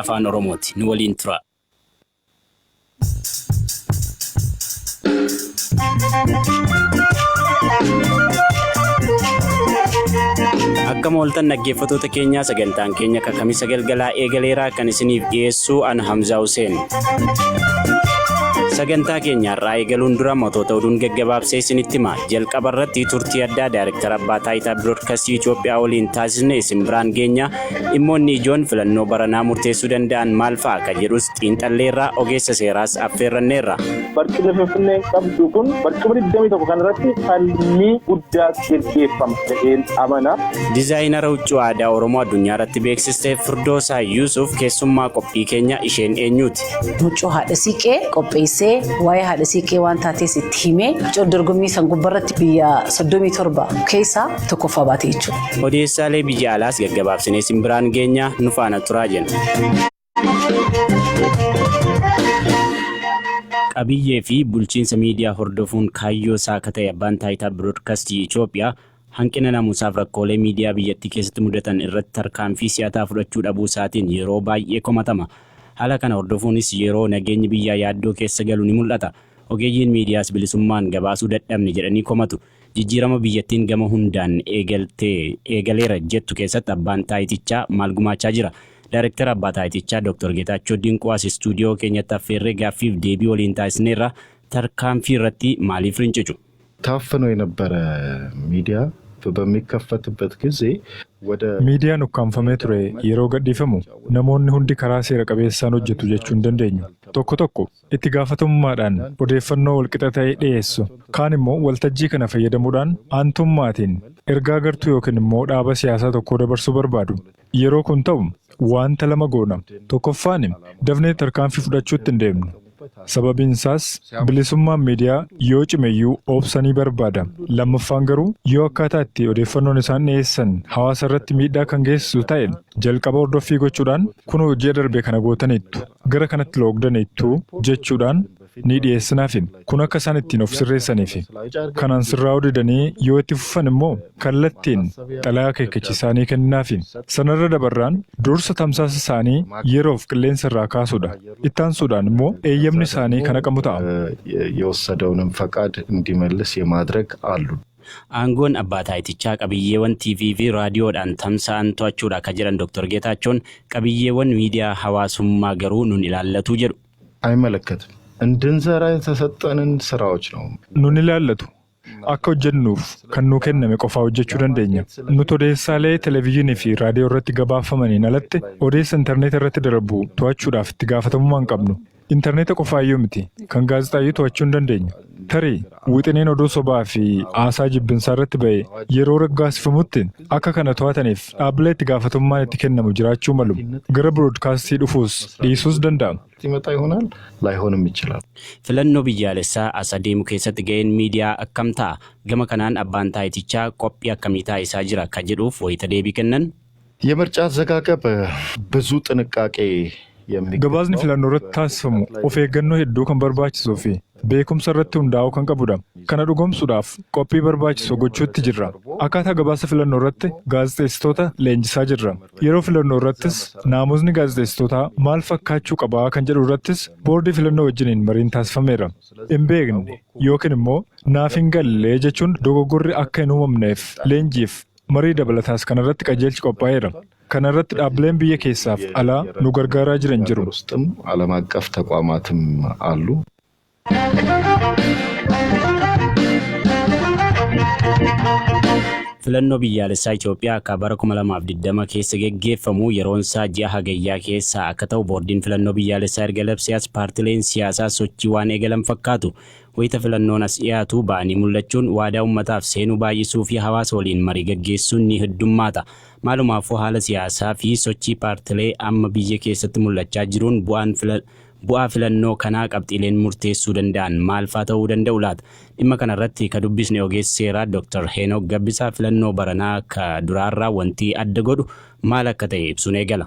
afaan Oromooti. Nu waliin tura. Akka mooltan dhaggeeffattoota keenyaa sagantaan keenya Kamisa galgalaa eegaleeraa kan isiniif dhiyeessu an Hamza Hussein. Sagantaa keenyarraa eegaluun dura mootota oduun gaggabaabsee isinitti hima. Jalqaba irratti turtii addaa Daayirektara Abbaa Taayitaa Biroodkaastii Itoophiyaa waliin taasisne isin biraan geenya. Dhimmoonni ijoon filannoo baranaa murteessuu danda'an maal fa'a kan jedhus xiinxalleerraa ogeessa seeraas affeerranneerra. Barcuma Finfinnee qabdu kun barcuma 21 kanarratti falmii guddaa gaggeeffama jedheen amana. Dizaayinara huccuu aadaa Oromoo addunyaa irratti beeksistee Firdoosaa Yuusuf keessummaa qophii keenya isheen eenyuuti? Huccuu haadha siiqee qopheessee waa'ee haadha siiqee waan taatees itti himee huccuu dorgommii san gubbarratti biyya 37 keessaa tokkoffaa baate jechuudha. Odeessaalee biyya alaas gaggabaabsinee isin biraan geenya nu faana turaa jenna. Qabiyyee fi bulchiinsa miidiyaa hordofuun kaayyoo isaa akka ta'e Abbaan Taayitaa Biroodkaastii Itoophiyaa hanqina namuusaaf rakkoolee miidiyaa biyyattii keessatti mudatan irratti tarkaanfii si'ataa fudhachuu dhabuu isaatiin yeroo baay'ee komatama. Haala kana hordofuunis yeroo nageenyi biyyaa yaaddoo keessa galu ni mul'ata. Ogeeyyiin miidiyaas bilisummaan gabaasuu dadhabne jedhanii komatu. Jijjiirama biyyattiin gama hundaan eegaleera jettu keessatti Abbaan Taayitichaa maal gumaachaa jira? Daayirektara Abbaa Taayitichaa Dr. Geetaachoo Dinquwaas istuudiyoo keenyatti affeerree gaaffiif deebii waliin taasisneerra tarkaanfii irratti maaliif rincicu? ታፍኖ የነበረ ሚዲያ በሚከፈትበት ጊዜ ወደ ሚዲያን ukkaanfamee ture yeroo gadhiifamu namoonni hundi karaa seera qabeessaan hojjetu jechuun dandeenyu. Tokko itti gaafatamummaadhaan odeeffannoo walqixa ta'e dhiyeessu. Kaan immoo waltajjii kana fayyadamuudhaan aantummaatiin ergaa gartuu yookiin immoo dhaaba siyaasaa tokko dabarsuu barbaadu. Yeroo kun ta'u wanta lama goona. Tokkoffaan dafnee tarkaanfii fudhachuutti hin deemnu. Sababiin isaas bilisummaan miidiyaa yoo cimeyyuu obsanii barbaada. Lammaffaan garuu yoo akkaataa itti odeeffannoon isaan dhiyeessan hawaasa irratti miidhaa kan geessisu ta'e jalqaba hordoffii gochuudhaan kun hojii darbe kana gootaniittu gara kanatti loogdaniittu jechuudhaan ni dhiyeessinaaf. Kun akka isaan ittiin of sirreessaniif. Kanaan sirraa didanii yoo itti fufan immoo kallattiin xalayaa akeekkachiisaanii kenninaaf. Sanarra dabarraan dursa tamsaasa isaanii yeroof qilleensa irraa kaasuudha. Ittaansuudhaan immoo eeyyamni isaanii kana qabu ta'a. የወሰደውንም ፈቃድ እንዲመልስ የማድረግ አሉ። Aangoon Abbaa Taayitichaa qabiyyeewwan TV fi raadiyoodhaan tamsa'an to'achuudha kan jedhan Dr. Geetaachoon qabiyyeewwan miidiyaa hawaasummaa garuu nun ilaallatu jedhu. አይመለከትም እንድንሰራ የተሰጠንን ስራዎች ነው nun ilaallatu. Akka hojjennuuf kan nu kenname qofaa hojjechuu dandeenya. Nuti odeessaalee televezyiinii fi raadiyoo irratti gabaafamaniin alatti odeessa intarneetii irratti darbu to'achuudhaaf itti gaafatamummaa hin qabnu. Intarneeta qofaayyuu miti kan gaazexaayyuu to'achuu hin dandeenyu. Tarii wixineen oduu sobaa fi haasaa jibbinsaa irratti ba'e yeroo raggaasifamutti akka kana to'ataniif dhaabbilee itti gaafatamummaan itti kennamu jiraachuu malu. Gara biroodkaastii dhufuus dhiisuus danda'a. ይመጣ ይሆናል ላይሆንም ይችላል። Filannoo biyyaalessaa as adeemu keessatti ga'een miidiyaa akkam ta'a? Gama kanaan Abbaan Taayitichaa qophii akkamii taasisaa jira kan jedhuuf wayita deebii kennan. የምርጫ አዘጋገብ ብዙ ጥንቃቄ Gabaasni filannoo irratti taasifamu of eeggannoo hedduu kan barbaachisuu fi beekumsa irratti hundaa'uu kan qabudha. Kana dhugoomsuudhaaf qophii barbaachisu gochuutti jirra. Akkaataa gabaasa filannoo irratti gaazexeessitoota leenjisaa jirra. Yeroo filannoo irrattis naamusni gaazexeessitootaa maal fakkaachuu qabaa kan jedhu irrattis boordii filannoo wajjiniin mariin taasifameera. Hin beekne yookiin immoo naaf hin galle jechuun dogoggorri akka hin uumamneef leenjiif marii dabalataas kanarratti qajeelchi qophaa'eera. Kanarratti dhaabbileen biyya keessaaf alaa nu gargaaraa jiran jiru. ውስጥም ዓለም አቀፍ ተቋማትም አሉ። Filannoo biyyaalessaa Itoophiyaa akka bara 2020 keessa geggeeffamu yeroon isaa ji'a hagayyaa keessa akka ta'u boordiin filannoo biyyaalessaa erga labsees paartileen siyaasaa sochii waan eegalan fakkaatu. Wayita filannoon as dhiyaatu ba'anii mul'achuun waadaa uummataaf seenuu baay'isuu fi hawaasa waliin marii gaggeessuun ni heddummaata. Maalumaafuu haala siyaasaa fi sochii paartilee amma biyya keessatti mul'achaa jiruun bu'aa filannoo kanaa qabxiileen murteessuu danda'an maal faa ta'uu danda'u laata? Dhimma kanarratti ka dubbisne ogeessi seeraa Dr. Heenok Gabbisaa filannoo baranaa ka duraarraa wanti adda godhu maal akka ta'e ibsuun eegala.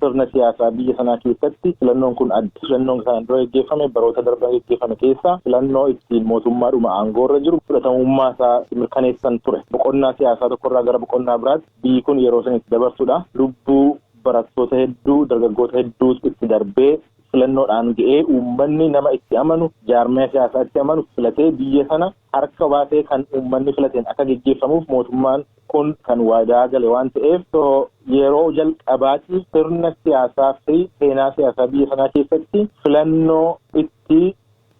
Sirna siyaasaa biyya sanaa keessatti filannoon kun adda. Filannoon kan dura gaggeeffame baroota darban gaggeeffame keessa filannoo ittiin mootummaadhuma aangoorra jiru fudhatamummaa isaa mirkaneessan ture. Boqonnaa siyaasaa tokkorraa gara boqonnaa biraatti biyyi kun yeroo sanitti dabarsudha. Lubbuu barattoota hedduu dargaggoota hedduu itti darbee filannoodhaan ga'ee uummanni nama itti amanu jaarmaya siyaasaa itti amanu filatee biyya sana harka baatee kan uummanni filateen akka gaggeeffamuuf mootummaan kun kan waadaa gale waan ta'eef yeroo jalqabaatti sirna siyaasaa fi seenaa siyaasaa biyya sanaa keessatti filannoo itti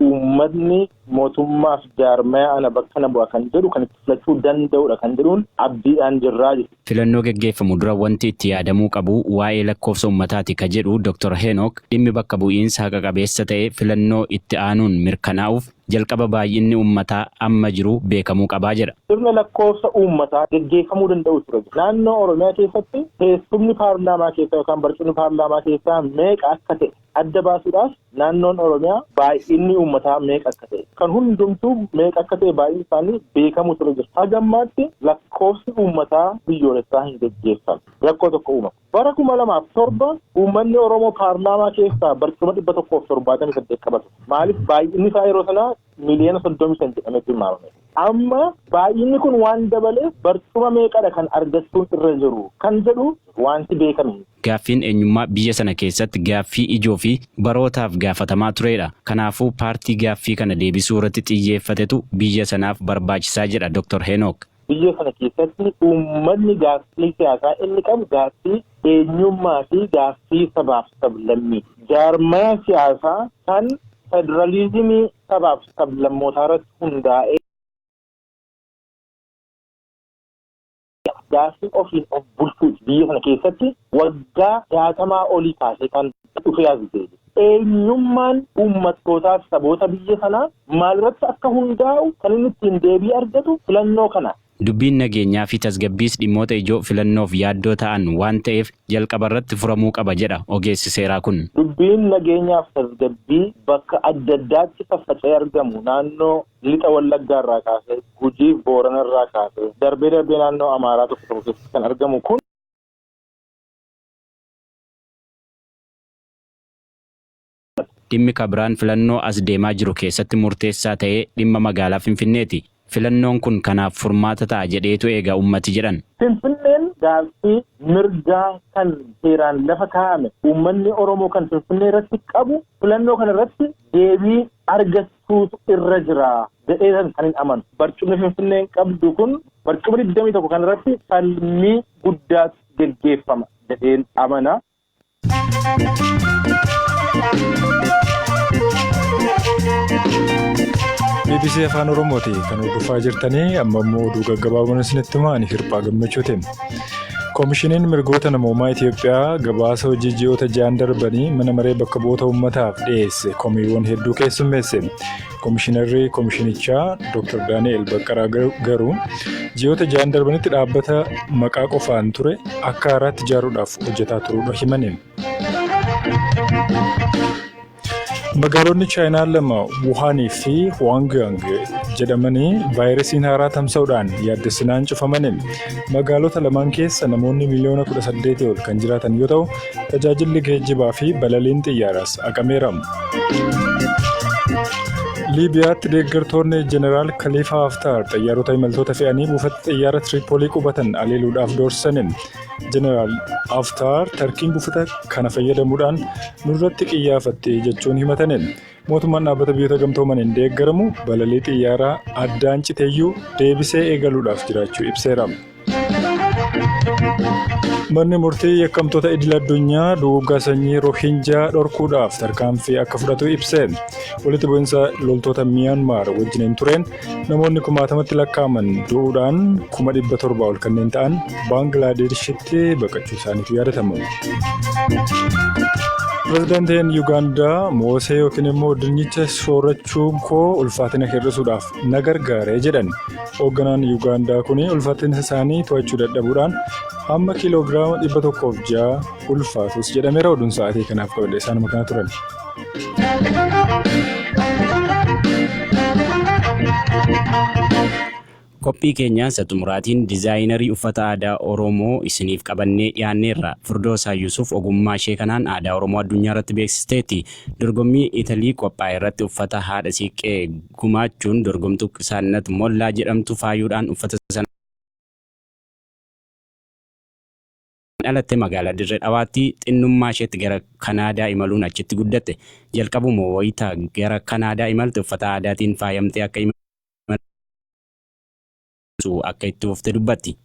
uummanni mootummaaf jaarmaya ana bakka na bu'a kan jedhu kan itti filachuu danda'udha kan jedhuun abdiidhaan jirraa jiru. Filannoo gaggeeffamu dura wanti itti yaadamuu qabu waa'ee lakkoofsa uummataati ka jedhu Dr. Henook dhimmi bakka bu'iinsa haqa qabeessa ta'e filannoo itti aanuun mirkanaa'uuf jalqaba baay'inni uummataa amma jiru beekamuu qabaa jedha. Sirna lakkoofsa uummataa gaggeeffamuu danda'u ture. Naannoo Oromiyaa keessatti teessumni paarlaamaa keessaa yookaan barcumni paarlaamaa keessaa meeqa akka ta'e adda baasuudhaaf naannoon Oromiyaa baay'inni uummataa meeqa akka ta'e kan hundumtuu meeqa akka ta'e baay'inni isaanii beekamu ture jira. Hagammaatti lakkoofsi uummataa biyyoolessaa hin gaggeeffamu. Rakkoo tokko uumama. Bara 2007 uummanni Oromoo paarlaamaa keessaa barcuma 178 qabatu. Maaliif baay'inni isaa yeroo sanaa miliyoona 35 jedhametti himamame. Amma baay'inni kun waan dabaleef barcuma meeqadha kan argachuun irra jiru kan jedhu wanti beekame. Gaaffiin eenyummaa biyya sana keessatti gaaffii ijoo fi barootaaf gaafatamaa turedha. Kanaafuu paartii gaaffii kana deebisuu irratti xiyyeeffatetu biyya sanaaf barbaachisaa jedha Dr. Henook. Biyya sana keessatti uummanni gaaffii siyaasaa inni qabu gaaffii eenyummaa fi gaaffii sabaaf sablammii. Jaarmaya siyaasaa kan federalizimii sabaaf sablammootaa irratti hundaa'ee gaaffii ofiin of bulchuuti. Biyya sana keessatti waggaa 60 olii kaasee kan dhufee as ga'e. Eenyummaan uummattootaaf saboota biyya sanaa maalirratti akka hundaa'u kan inni ittiin deebii argatu filannoo kana. Dubbiin nageenyaa fi tasgabbiis dhimmoota ijoo filannoof yaaddoo ta'an waan ta'eef jalqaba irratti furamuu qaba jedha ogeessi seeraa kun. Dubbiin nageenyaaf tasgabbii bakka adda addaatti faffaca'ee argamu naannoo lixa Wallaggaa irraa kaasee Gujii Boorana irraa kaasee darbee naannoo Amaaraa tokko keessatti kan argamu kun dhimmi kabiraan filannoo as deemaa jiru keessatti murteessaa ta'ee dhimma magaalaa Finfinneeti. Filannoon kun kanaaf furmaata ta'a jedheetu eega ummati jedhan. Finfinneen gaaffii mirgaa kan seeraan lafa kaa'ame uummanni Oromoo kan Finfinnee irratti qabu filannoo kana irratti deebii argachuutu irra jira jedhee kan hin amanu. Barcumni Finfinneen qabdu kun barcuma 21 kan irratti falmii guddaatu gaggeeffama jedheen amana. BBC Afaan Oromooti kan hordofaa jirtanii amma immoo oduu gaggabaaboo isinitti himaa Hirphaa Gammachuutiin. Koomishiniin mirgoota namoomaa Itiyoophiyaa gabaasa hojii ji'oota 6 darbanii mana maree bakka bu'oota uummataaf dhiyeesse komiiwwan hedduu keessummeesse. Koomishinarri koomishinichaa Dr. Daani'el Baqqaraa garuu ji'oota 6 darbanitti dhaabbata maqaa qofaan ture akka haaraatti ijaaruudhaaf hojjetaa turuudha himaniin. Magaalonni Chaayinaa lama Wuhaanii fi Huangyang jedhamanii vaayirasiin haaraa tamsa'uudhaan yaaddessinaan cufamaniin magaalota lamaan keessa namoonni miliyoona 18 ol kan jiraatan yoo ta'u tajaajilli geejjibaa fi balaliin xiyyaaraas haqameera. Liibiyaatti deeggartoonni Jeneraal Khalifa Haftar xiyyaarota imaltoota fe'anii buufata xiyyaara Tiripoolii qubatan aleeluudhaaf doorsaniin Jeneraal Haftar tarkiin buufata kana fayyadamuudhaan nurratti qiyyaafatte jechuun himataniin mootummaan dhaabbata biyyoota gamtoomaniin deeggaramu balalii xiyyaaraa addaan citeeyyuu deebisee eegaluudhaaf jiraachuu ibseera. Manni murtii yakkamtoota idil addunyaa duguuggaa sanyii Rohinjaa dhorkuudhaaf tarkaanfii akka fudhatu ibse. Walitti bu'iinsa loltoota Miyaanmaar wajjiniin tureen namoonni 10,000tti lakkaa'aman du'uudhaan 700 ol kanneen ta'an Baangilaadeeshitti baqachuu isaaniitu yaadatama. Pireezidaantiin Yuugaandaa Moosee yookiin immoo dinnicha soorachuun koo ulfaatina hir'isuudhaaf na gargaare jedhan. Hoogganaan Yuugaandaa kun ulfaatina isaanii to'achuu dadhabuudhaan hamma kiiloogiraama 106 ulfaatus jedhameera. Oduun sa'aatii kanaaf qabadde isaanuma kana turan. Qophii keenyaan xumuraatiin dizaayinarii uffata aadaa Oromoo isiniif qabannee dhiyaanneerra. Firdoosaa Yuusuf ogummaa ishee kanaan aadaa Oromoo addunyaa irratti beeksisteetti. Dorgommii Italii qophaa'e irratti uffata haadha siiqqee gumaachuun dorgomtuu Qisaannat Mollaa jedhamtu faayuudhaan uffata sana dhalatte magaalaa Dirree Dhawaatti xinnummaa isheetti gara Kanaadaa imaluun achitti guddatte. Jalqabuma wayita gara Kanaadaa imalte uffata aadaatiin faayamtee akka itti ufte dubbatti.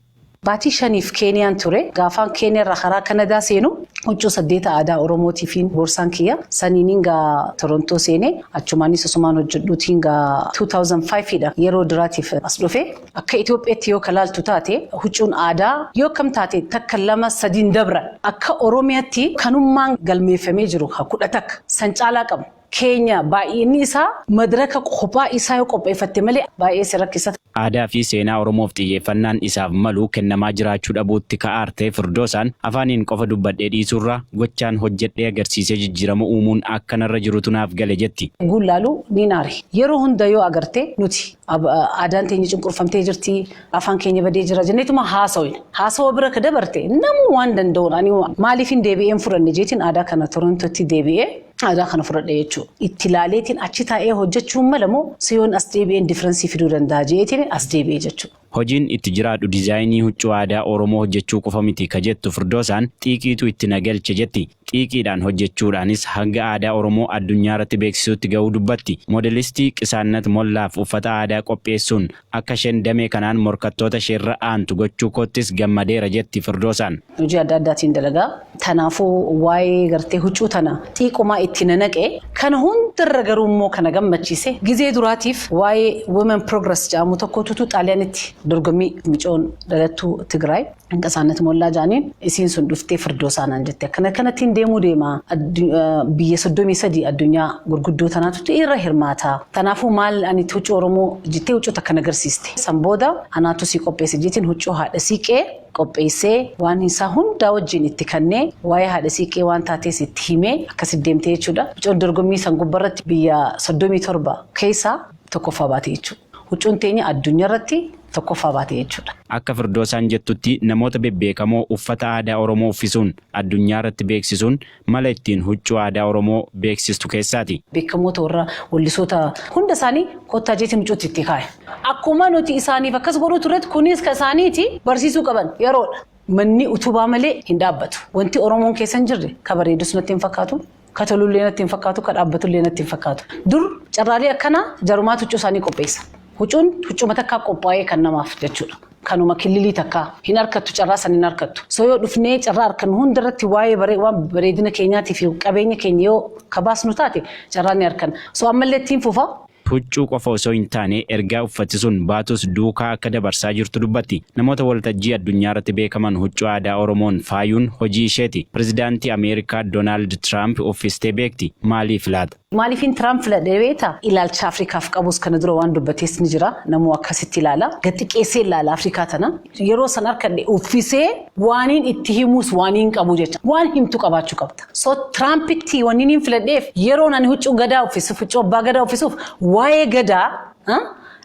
Baatii 5 Keeniyaan ture. Gaafaan Keeniyaarraa karaa Kanadaa seenu huccuu 8 aadaa Oromootiifiin boorsaan kiyya. Saniiniin gaa Torontoo seene achumaanis asumaan hojjedhuutiin gaa 2005dha yeroo duraatiif as dhufe. Akka Itoophiyaatti yoo kalaaltu taate huccuun aadaa yoo kam taate takka 2-3 dabra. Akka Oromiyaatti kanummaan galmeeffamee jiru ha 10 takka san caalaa qabu. Keenya baay'inni isaa madaraka qophaa isaa yoo qopheeffatte malee baay'ee si rakkisa. Aadaa fi seenaa Oromoof xiyyeeffannaan isaaf malu kennamaa jiraachuu dhabuutti ka'aarte Firdoosaan afaaniin qofa dubbadhee dhiisurra gochaan hojjedhee agarsiisee jijjiirama uumuun akka narra jirutu naaf gale jetti. Gullaaluu ni naari. Yeroo hunda yoo agarte nuti aadaan teenya cunqurfamtee jirti afaan keenya badee jira jenneetuma haasawin. Haasawa bira ka dabarte namuu waan danda'uun ani maaliif hin deebi'een furanne jeetiin aadaa kana Torontootti deebi'ee aadaa kana fudhadhe jechuudha. Itti ilaaleetiin achi taa'ee hojjechuun malamoo siyoon as deebi'een differensii fiduu danda'a jeetiin as deebi'ee jechuudha. Hojiin itti jiraadhu diizaayinii huccuu aadaa Oromoo hojjechuu qofa miti ka jettu Firdoosaan xiiqiitu itti nagalche jetti. Xiiqiidhaan hojjechuudhaanis hanga aadaa Oromoo addunyaa irratti beeksisuutti ga'uu dubbatti. Moodelistii Qisaannat Mollaaf uffata aadaa qopheessuun akka isheen damee kanaan morkattoota isheerra aantu gochuu koottis gammadeera jetti Firdoosaan. Hojii adda addaatiin dalagaa. Kanaafuu waa'ee gartee huccuu tana xiiqumaa itti nanaqee kana hundarra garuu immoo kana gammachiise. Gizee duraatiif waa'ee Women Progress jedhamu tokkotu Xaaliyaanitti dorgommii micoon dhalattuu Tigraay Qisaannat Mollaa jaaniin isiin sun dhuftee Firdoosaanaan jette. Akkana kanattiin deemuu deema biyya 33 addunyaa gurguddoo tanaatu irra hirmaata. Kanaafuu maal ani huccuu Oromoo jettee huccuu takka agarsiiste. San booda anaatu si qopheesse jetiin huccuu haadha siiqee qopheessee waan isaa hundaa wajjin itti kannee waa'ee haadha siiqee waan taatees itti himee akkasitti deemtee jechuudha. Micoon dorgommii san gubbarratti biyya 37 keessaa tokkoffaa baate jechuudha. Huccuun teenya addunyaa irratti tokkoffaa baate jechuudha. Akka Firdoosaan jettutti namoota bebbeekamoo uffata aadaa Oromoo uffisuun addunyaa irratti beeksisuun mala ittiin huccuu aadaa Oromoo beeksistu keessaati. Beekamoota warra wallisoota hunda isaanii kottaa jeetiin huccuutti itti kaa'e. Akkuma nuti isaaniif akkas godhuu turretti kunis ka isaaniiti barsiisuu qaban yeroodha. Manni utubaa malee hin dhaabbatu. Wanti Oromoon keessa hin jirre ka bareedus natti hin fakkaatu. Ka tolullee natti hin fakkaatu, ka dhaabbatullee natti hin fakkaatu. Dur carraalee akkanaa jarumaatu huccuu isaanii qopheessa. Huccuun huccuma takkaa qophaa'ee kan namaaf jechuudha. Kanuma kililii takkaa hin harkattu carraa san hin harkattu. So yoo dhufnee carraa harkan hundarratti waa'ee waan bareedina keenyaatii fi qabeenya keenya yoo kabaasnu taate carraa ni harkan. So ammallee ittiin fufa. Huccuu qofa osoo hin taane ergaa uffatisuun baatus duukaa akka dabarsaa jirtu dubbatti. Namoota waltajjii addunyaa irratti beekaman huccuu aadaa Oromoon faayuun hojii isheeti. Pirezidaantii Ameerikaa Doonaald Tiraamp uffistee beekti. Maaliif laata? Maaliifin Tiraamp filadhee beektaa? Ilaalcha Afrikaaf qabus kana dura waan dubbatees ni jira. Namuu akkasitti ilaala. Gaxxiqeessee ilaala Afrikaa tana. Yeroo san harkadhe uffisee waaniin itti himuus waaniin qabu jecha. Waan himtu qabaachuu qabda. So Tiraampitti waaniin filadheef yeroo nani huccuu gadaa uffisuuf, huccuu abbaa gadaa uffisuuf waa'ee gadaa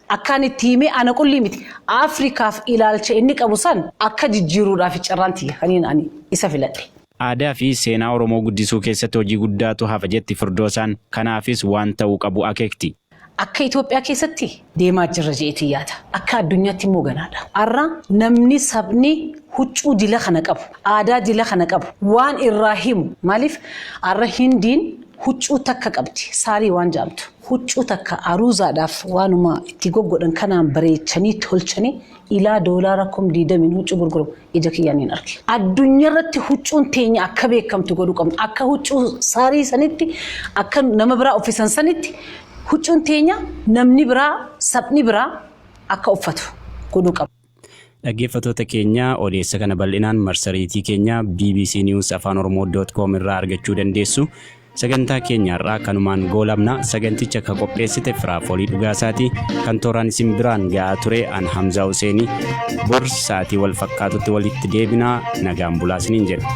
akkaan itti himee ana qullii miti. Afrikaaf ilaalcha inni qabu san akka jijjiiruudhaaf carraan tiyya kaniin ani isa filadhe. Aadaa fi seenaa Oromoo guddisuu keessatti hojii guddaatu hafa jetti Firdoosaan. Kanaafis waan ta'uu qabu akeekti. Akka Itoophiyaa keessatti deemaa jirra jeetii yaada. Akka addunyaatti immoo ganaadha. Har'a namni sabni huccuu dila kana qabu, aadaa dila kana qabu waan irraa himu. Maaliif har'a Hindiin huccuu takka qabdi. Saarii waan jaamtu. Huccuu takka aruuzaadhaaf waanuma itti goggodhan kanaan bareechanii tolchanii ilaa doolaara 20 huccuu gurguramu ija kiyyaan hin arge. Addunyaa irratti huccuun teenya akka beekamtu godhuu qabna. Akka huccuu saarii sanitti, akka nama biraa uffisan sanitti huccuun teenya namni biraa, sabni biraa akka uffatu godhuu qabna. Dhaggeeffattoota keenya odeessa kana bal'inaan marsariitii keenya bbcnews.afaanoromoo.com irraa argachuu dandeessu. Sagantaa keenyarraa kanumaan goolabna. Saganticha ka qopheessite Firaafolii Dhugaasaati. Kan tooraan isin biraan ga'aa ture an Hamzaa Huseenii. Bor sa'aatii wal fakkaatutti walitti deebinaa. Nagaan bulaa isiniin jedha.